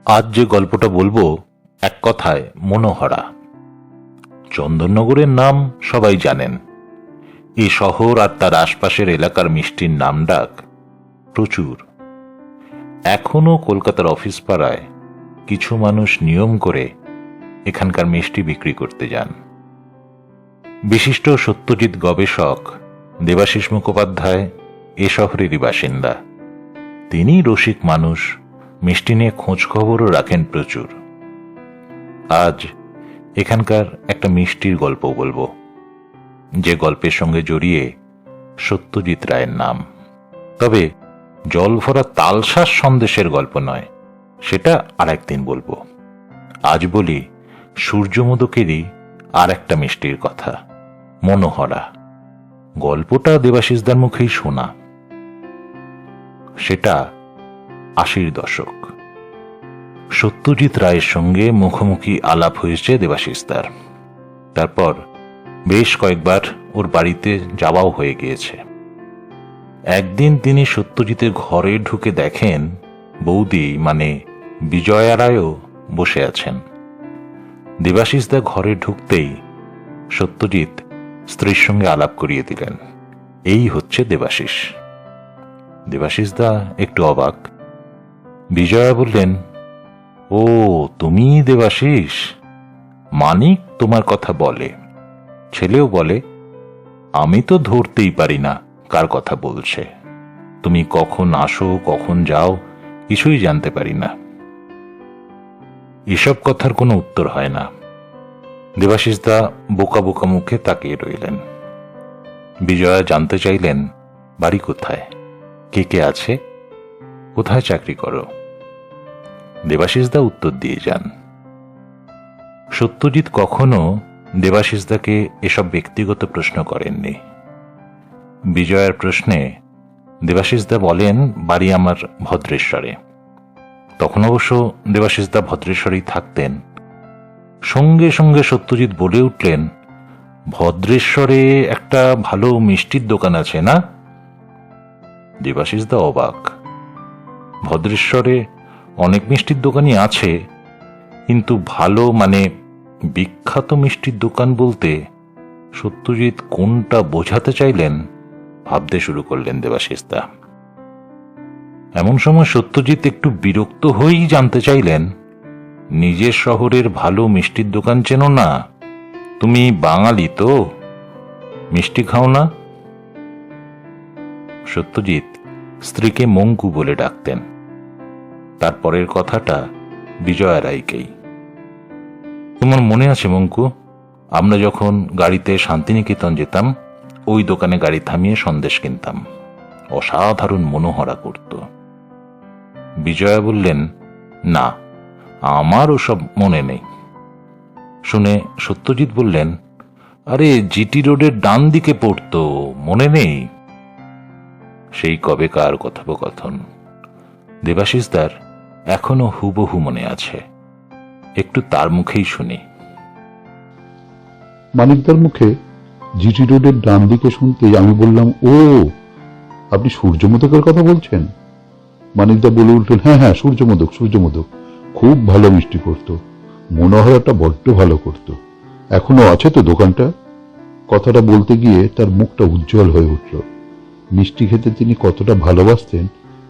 আজ যে গল্পটা বলবো এক কথায় মনোহরা। চন্দননগরের নাম সবাই জানেন। এই শহর আর তার আশপাশের এলাকার মিষ্টির নামডাক প্রচুর। এখনো কলকাতার অফিস পাড়ায় কিছু মানুষ নিয়ম করে এখানকার মিষ্টি বিক্রি করতে যান। বিশিষ্ট সত্যজিৎ গবেষক দেবাশিস মুখোপাধ্যায় এ শহরেরই বাসিন্দা। তিনি রসিক মানুষ, মিষ্টি নিয়ে খোঁজ খবরও রাখেন প্রচুর। আজ এখানকার একটা মিষ্টির গল্প বলবো, যে গল্পের সঙ্গে জড়িয়ে সত্যজিৎ রায়ের নাম। তবে জল ভরা তালশাঁস সন্দেশের গল্প নয়, সেটা আর একদিন বলবো। আজ বলি সূর্যমোদকেরই আর একটা মিষ্টির কথা, মনোহরা। গল্পটা দেবাশিসদার মুখেই শোনা। সেটা ৮০-র দশক। সত্যজিৎ রায়ের সঙ্গে মুখোমুখি আলাপ হয়েছে দেবাশিসদার। তারপর বেশ কয়েকবার ওর বাড়িতে যাওয়াও হয়ে গিয়েছে। একদিন তিনি সত্যজিতের ঘরে ঢুকে দেখেন বৌদি মানে বিজয়া রায়ও বসে আছেন। দেবাশিসদা ঘরে ঢুকতেই সত্যজিৎ স্ত্রীর সঙ্গে আলাপ করিয়ে দিলেন, এই হচ্ছে দেবাশিস। দেবাশিসদা একটু অবাক। বিজয়া বললেন, ও তুমি দেবাশিস? মানিক তোমার কথা বলে, ছেলেও বলে। আমি তো ধরতেই পারি না কার কথা বলছে। তুমি কখন আসো কখন যাও কিছুই জানতে পারি না। এসব কথার কোনো উত্তর হয় না। দেবাশিসদা বোকা বোকা মুখে তাকিয়ে রইলেন। বিজয়া জানতে চাইলেন, বাড়ি কোথায়, কে কে আছে, কোথায় চাকরি করো? দেবাশিসদা উত্তর দিয়ে যান। সত্যজিৎ কখনো দেবাশিসদাকে এসব ব্যক্তিগত প্রশ্ন করেননি। বিজয়ার প্রশ্নে দেবাশিসদা বলেন, বাড়ি আমার ভদ্রেশ্বরে। তখন অবশ্য দেবাশিসদা ভদ্রেশ্বরেই থাকতেন। সঙ্গে সঙ্গে সত্যজিৎ বলে উঠলেন, ভদ্রেশ্বরে একটা ভালো মিষ্টির দোকান আছে না? দেবাশিসদা অবাক। ভদ্রেশ্বরে অনেক মিষ্টির দোকানই আছে, কিন্তু ভালো মানে বিখ্যাত মিষ্টির দোকান বলতে সত্যজিৎ কোনটা বোঝাতে চাইলেন ভাবতে শুরু করলেন দেবাশিসদা। এমন সময় সত্যজিৎ একটু বিরক্ত হয়েই জানতে চাইলেন, নিজের শহরের ভালো মিষ্টির দোকান চেনো না? তুমি বাঙালি তো, মিষ্টি খাও না? সত্যজিৎ স্ত্রীকে মঙ্কু বলে ডাকতেন। তারপরের কথাটা বিজয়া রায়কেই। তোমার মনে আছে মঙ্কু, আমরা যখন গাড়িতে শান্তিনিকেতন যেতাম, ওই দোকানে গাড়ি থামিয়ে সন্দেশ কিনতাম, অসাধারণ মনোহরা করত। বিজয়া বললেন, না আমার ওসব মনে নেই। শুনে সত্যজিৎ বললেন, আরে জিটি রোডের ডান দিকে পড়তো, মনে নেই? সেই কবেকার কথোপকথন দেবাশিসদার এখনো হুবহু মনে আছে। একটু তার মুখেই শুনি। মানিকদার মুখে জিটি রোডের ডান দিকে শুনতেই আমি বললাম, ও আপনি সূর্যমোদকের কথা বলছেন? মানিকদা বলে উঠলেন, হ্যাঁ হ্যাঁ, সূর্যমোদক সূর্যমোদক খুব ভালো মিষ্টি করতো, মনোহরাটা বড্ড ভালো করতো। এখনো আছে তো দোকানটা? কথাটা বলতে গিয়ে তার মুখটা উজ্জ্বল হয়ে উঠল। মিষ্টি খেতে তিনি কতটা ভালোবাসতেন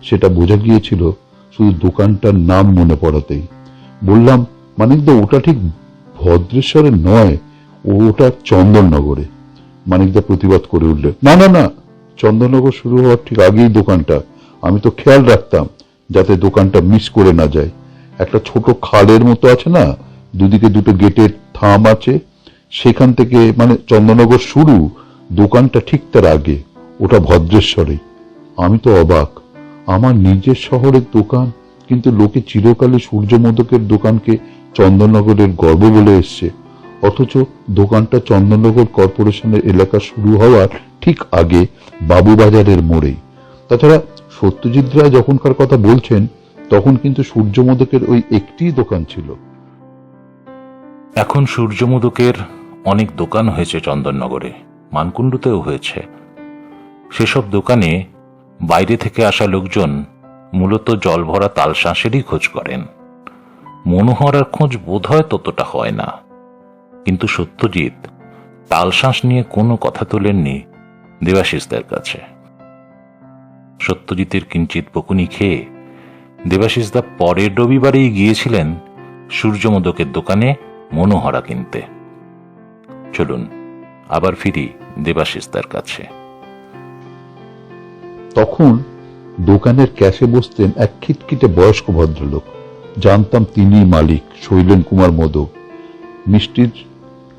সেটা বোঝা গিয়েছিল শুধু দোকানটার নাম মনে পড়াতেই। বললাম, মানিকদা ওটা ঠিক ভদ্রেশ্বরে নয়, ওটা চন্দননগরে। মানিকদা প্রতিবাদ করে উঠলেন, না না না, চন্দননগর শুরু হওয়ার ঠিক আগেই দোকানটা। আমি তো খেয়াল রাখতাম যাতে দোকানটা মিস করে না যায়। একটা ছোট খালের মতো আছে না, দুদিকে দুটো গেটের থাম আছে, সেখান থেকে মানে চন্দননগর শুরু, দোকানটা ঠিক তার আগে, ওটা ভদ্রেশ্বরে। আমি তো অবাক, আমার নিজের শহরের দোকান, কিন্তু লোকে চিরকালে সূর্যমোদকের দোকানকে চন্দননগরের গর্ব বলে এসছে, অথচ দোকানটা চন্দননগর কর্পোরেশনের এলাকা শুরু হওয়ার ঠিক আগে বাবুবাজারের মোড়েই। তাছাড়া সত্যজিৎ রায় যখনকার কথা বলছেন তখন কিন্তু সূর্যমোদকের ওই একটিই দোকান ছিল। এখন সূর্যমোদকের অনেক দোকান হয়েছে চন্দননগরে, মানকুণ্ডুতেও হয়েছে। সেসব দোকানে বাইরে থেকে আসা লোকজন মূলত জল ভরা তালশাঁসেরই খোঁজ করেন। মনোহরার খোঁজ বোধহয় ততটা হয় না। কিন্তু সত্যজিৎ তালশ্বাস নিয়ে কোনো কথা তোলেননি দেবাশিসদের কাছে। সত্যজিতের কিঞ্চিত বকুনি খেয়ে দেবাশিসদা পরের রবিবারেই গিয়েছিলেন সূর্যমোদকের দোকানে মনোহরা কিনতে। চলুন আবার ফিরি দেবাশিসদার কাছে। তখন দোকানের ক্যাশে বসতেন এক খিটখিটে বয়স্ক ভদ্রলোক। জানতাম তিনি মালিক, শৈলেন কুমার মোদক। মিষ্টির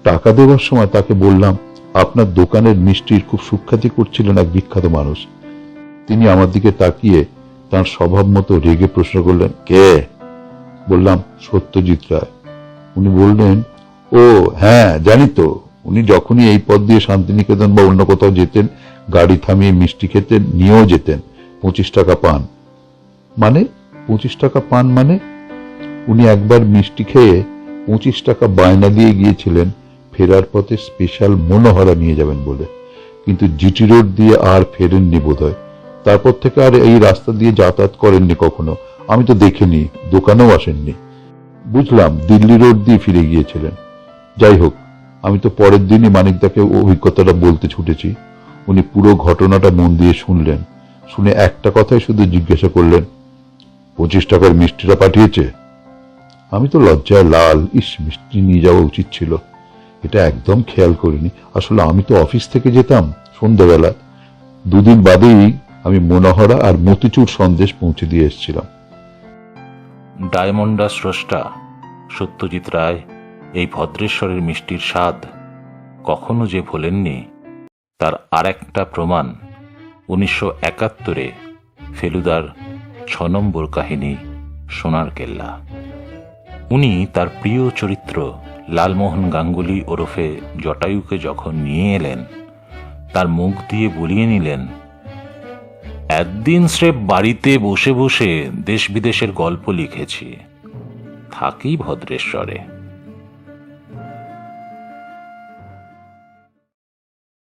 টাকা দেওয়ার সময় তাকে বললাম, আপনার দোকানের মিষ্টির খুব সুখ্যাতি করছিলেন এক বিখ্যাত মানুষ। তিনি আমার দিকে তাকিয়ে তার স্বভাব মতো রেগে প্রশ্ন করলেন, কে? বললাম, সত্যজিৎ রায়। উনি বললেন, ও হ্যাঁ জানি তো। উনি যখনই এই পথ দিয়ে শান্তিনিকেতন বা অন্য কোথাও যেতেন, গাড়ি থামিয়ে মিষ্টি খেতেন, নিয়েও যেতেন। 25 টাকা পান। মানে 25 টাকা পান মানে? উনি একবার মিষ্টি খেয়ে 25 টাকা বায়না দিয়ে গিয়েছিলেন ফেরার পথে স্পেশাল মনোহরা নিয়ে যাবেন বলে। কিন্তু জিটি রোড দিয়ে আর ফেরেননি বোধহয়। তারপর থেকে আর এই রাস্তা দিয়ে যাতায়াত করেননি কখনো। আমি তো দেখিনি, দোকানেও আসেননি। বুঝলাম দিল্লি রোড দিয়ে ফিরে গিয়েছিলেন। যাই হোক, আমি তো পরের দিনই মানিকদাকে অভিজ্ঞতাটা বলতে ছুটেছি। উনি পুরো ঘটনাটা মন দিয়ে শুনলেন। শুনে একটা কথাই শুধু জিজ্ঞাসা করলেন, 25 টাকার মিষ্টিটা পাঠিয়েছে? আমি তো লজ্জায় লাল। মিষ্টি নিয়ে যাওয়া উচিত ছিল, এটা একদম খেয়াল করিনি। আসলে আমি তো অফিস থেকে যেতাম সন্ধ্যাবেলা। দুদিন বাদেই আমি মনোহরা আর মতিচুর সন্দেশ পৌঁছে দিয়ে এসেছিলাম। ডায়মন্ডা স্রষ্টা সত্যজিৎ রায় এই ভদ্রেশ্বরের মিষ্টির স্বাদ কখনো যে ভোলেননি, তার আরেকটা প্রমাণ 1971 ফেলুদার 6 নম্বর কাহিনী সোনার কেল্লা। উনি তার প্রিয় চরিত্র লালমোহন গাঙ্গুলি ওরফে জটায়ুকে যখন নিয়ে এলেন, তার মুখ দিয়ে বলিয়ে নিলেন, একদিন স্রেফ বাড়িতে বসে বসে দেশ বিদেশের গল্প লিখেছি, থাকি ভদ্রেশ্বরে।